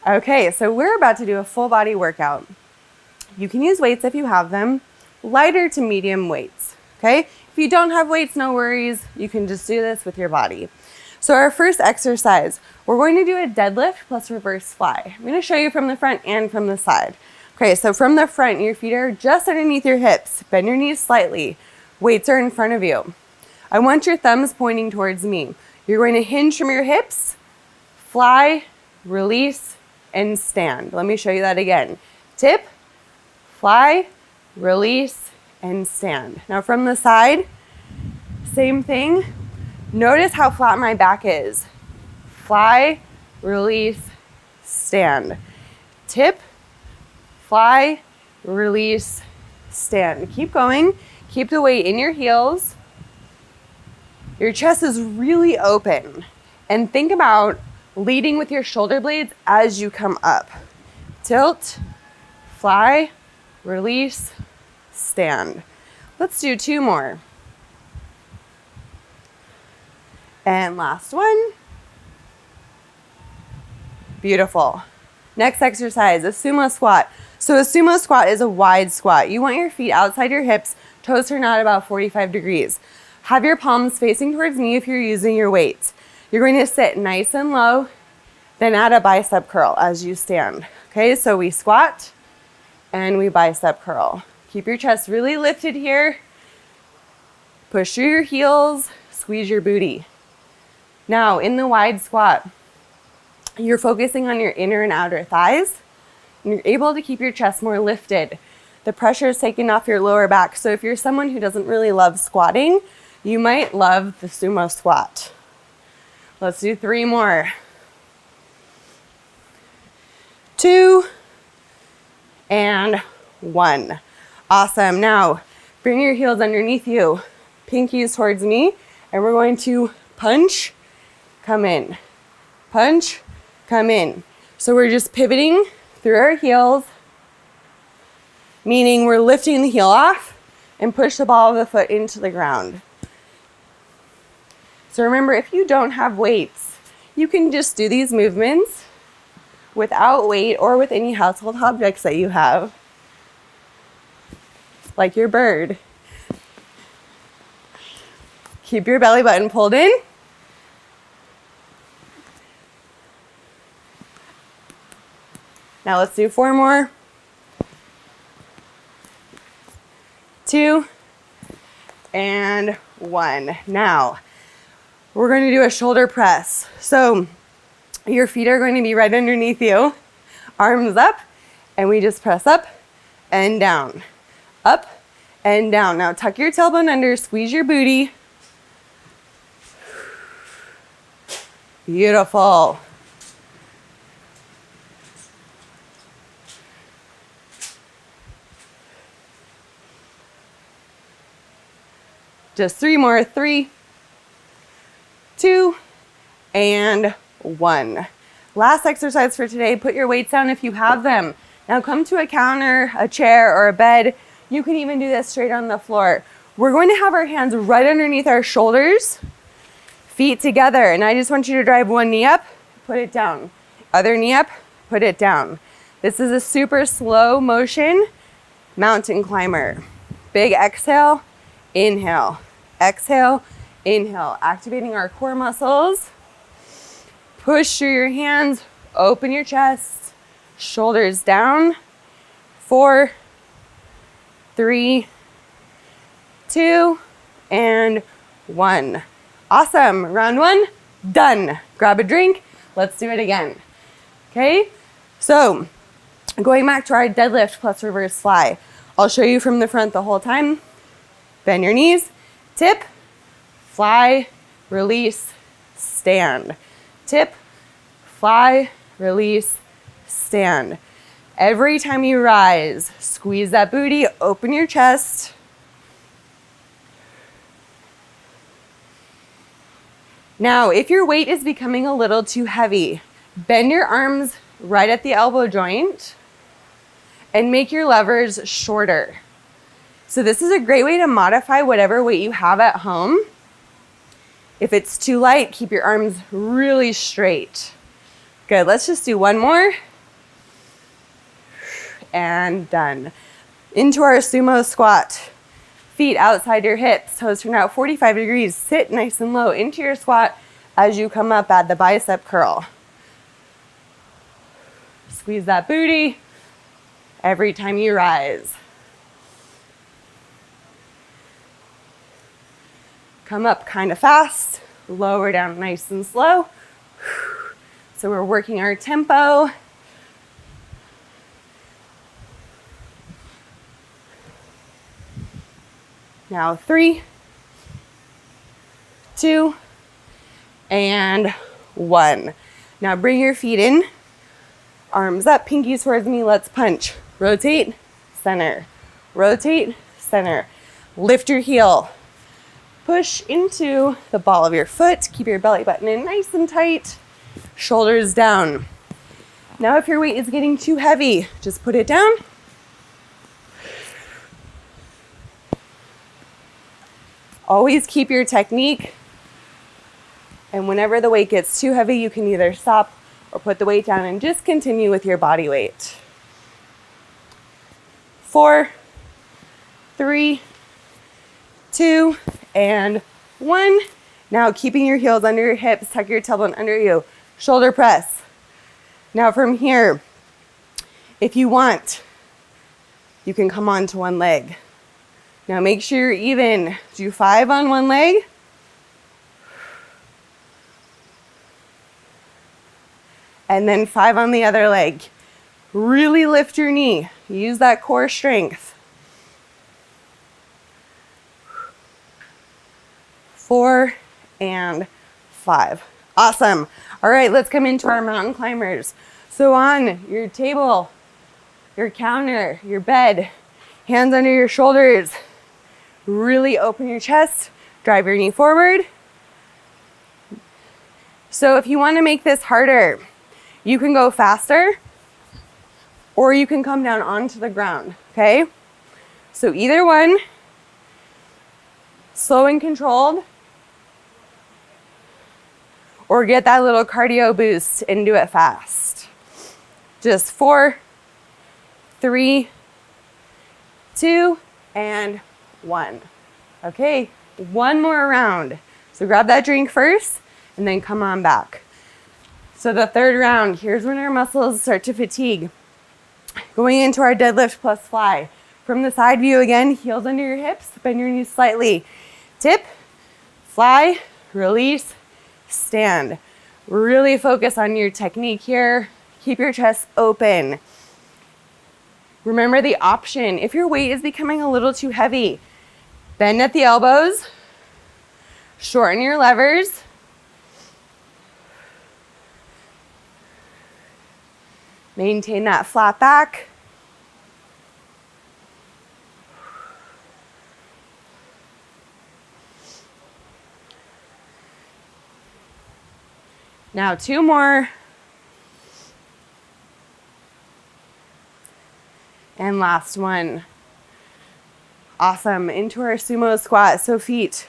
Okay, so we're about to do a full body workout. You can use weights if you have them, lighter to medium weights, okay? If you don't have weights, no worries. You can just do this with your body. So our first exercise, we're going to do a deadlift plus reverse fly. I'm gonna show you from the front and from the side. Okay, so from the front, your feet are just underneath your hips. Bend your knees slightly. Weights are in front of you. I want your thumbs pointing towards me. You're going to hinge from your hips, fly, release, and stand. Let me show you that again. Tip, fly, release, and stand. Now from the side, same thing. Notice how flat my back is. Fly, release, stand. Tip, fly, release, stand. Keep going. Keep the weight in your heels. Your chest is really open. And think about leading with your shoulder blades as you come up. Tilt, fly, release, stand. Let's do 2 more. And last one. Beautiful. Next exercise, a sumo squat. So a sumo squat is a wide squat. You want your feet outside your hips, toes turn out about 45 degrees. Have your palms facing towards me if you're using your weights. You're going to sit nice and low, then add a bicep curl as you stand. Okay, so we squat and we bicep curl. Keep your chest really lifted here. Push through your heels, squeeze your booty. Now in the wide squat, you're focusing on your inner and outer thighs, and you're able to keep your chest more lifted. The pressure is taken off your lower back. So if you're someone who doesn't really love squatting, you might love the sumo squat. Let's do 3 more. 2 and 1. Awesome. Now bring your heels underneath you, pinkies towards me, and we're going to punch, come in, punch, come in. So we're just pivoting through our heels, meaning we're lifting the heel off and push the ball of the foot into the ground. So remember, if you don't have weights, you can just do these movements without weight or with any household objects that you have, like your bird. Keep your belly button pulled in. Now let's do 4 more. 2 and 1. Now we're going to do a shoulder press. So your feet are going to be right underneath you, arms up, and we just press up and down, up and down. Now tuck your tailbone under, squeeze your booty. Beautiful. Just 3 more. 3, 2, and 1. Last exercise for today. Put your weights down if you have them. Now come to a counter, a chair, or a bed. You can even do this straight on the floor. We're going to have our hands right underneath our shoulders, feet together, and I just want you to drive one knee up, put it down. Other knee up, put it down. This is a super slow motion mountain climber. Big exhale, inhale, exhale, inhale. Activating our core muscles. Push through your hands, open your chest, shoulders down. 4, 3, 2, and 1. Awesome. Round 1, done. Grab a drink. Let's do it again. Okay, so going back to our deadlift plus reverse fly. I'll show you from the front the whole time. Bend your knees, tip, fly, release, stand. Tip, fly, release, stand. Every time you rise, squeeze that booty, open your chest. Now, if your weight is becoming a little too heavy, bend your arms right at the elbow joint and make your levers shorter. So this is a great way to modify whatever weight you have at home. If it's too light, keep your arms really straight. Good, let's just do 1 more. and done. Into our sumo squat. Feet outside your hips, toes turn out 45 degrees. Sit nice and low into your squat. As you come up, add the bicep curl. Squeeze that booty every time you rise. Come up kind of fast, lower down nice and slow. So we're working our tempo. Now 3, 2, and 1. Now bring your feet in, arms up, pinkies towards me, let's punch. Rotate, center, rotate, center. Lift your heel. Push into the ball of your foot. Keep your belly button in nice and tight. Shoulders down. Now if your weight is getting too heavy, just put it down. Always keep your technique. And whenever the weight gets too heavy, you can either stop or put the weight down and just continue with your body weight. 4, 3, 2, and 1. Now keeping your heels under your hips, tuck your tailbone under you. Shoulder press. Now from here, if you want, you can come on to one leg. Now make sure you're even. Do 5 on one leg. And then 5 on the other leg. Really lift your knee. Use that core strength. 4 and 5. Awesome. All right, let's come into our mountain climbers. So on your table, your counter, your bed, hands under your shoulders. Really open your chest, drive your knee forward. So if you want to make this harder, you can go faster or you can come down onto the ground, okay? So either one, slow and controlled, or get that little cardio boost and do it fast. Just 4, 3, 2, and 1. Okay, one more round. So grab that drink first and then come on back. So the third round, here's when our muscles start to fatigue. Going into our deadlift plus fly. From the side view again, heels under your hips, bend your knees slightly. Tip, fly, release, stand. Really focus on your technique here. Keep your chest open. Remember the option. If your weight is becoming a little too heavy, bend at the elbows, shorten your levers. Maintain that flat back. Now 2 more. And last one. Awesome. Into our sumo squat. So feet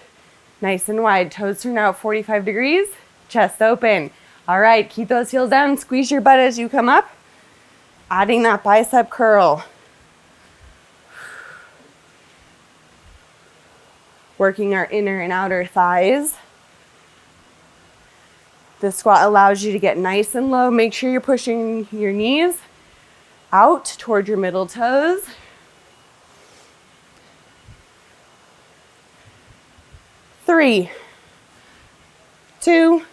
nice and wide. Toes turn out 45 degrees. Chest open. All right. Keep those heels down. Squeeze your butt as you come up. Adding that bicep curl. Working our inner and outer thighs. This squat allows you to get nice and low. Make sure you're pushing your knees out toward your middle toes. Three, 2,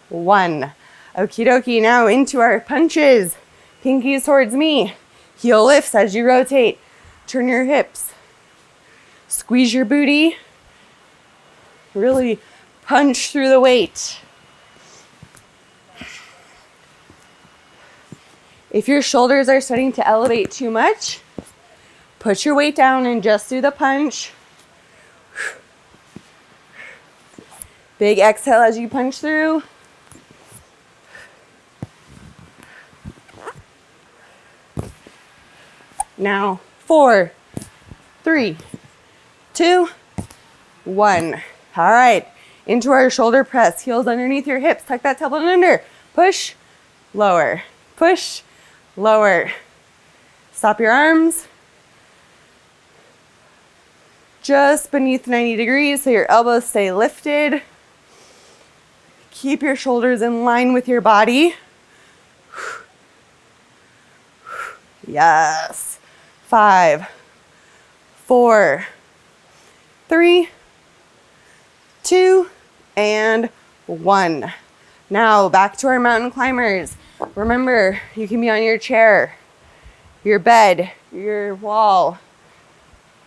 1. Okie dokie, now into our punches. Pinkies towards me. Heel lifts as you rotate. Turn your hips. Squeeze your booty. Really punch through the weight. If your shoulders are starting to elevate too much, put your weight down and just do the punch. Big exhale as you punch through. Now, 4, 3, 2, 1. All right, into our shoulder press. Heels underneath your hips. Tuck that tailbone under. Push, lower. Push, lower. Stop your arms just beneath 90 degrees so your elbows stay lifted. Keep your shoulders in line with your body. Yes. 5, 4, 3, 2, and 1. Now back to our mountain climbers. Remember, you can be on your chair, your bed, your wall.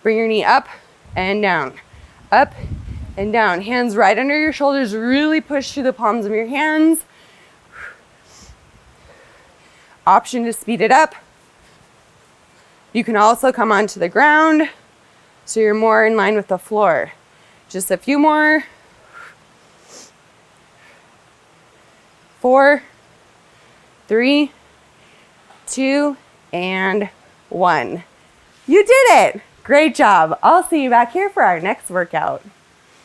Bring your knee up and down, up and down. Hands right under your shoulders. Really push through the palms of your hands. Option to speed it up. You can also come onto the ground so you're more in line with the floor. Just a few more. 4, 3, 2, and 1. You did it! Great job. I'll see you back here for our next workout.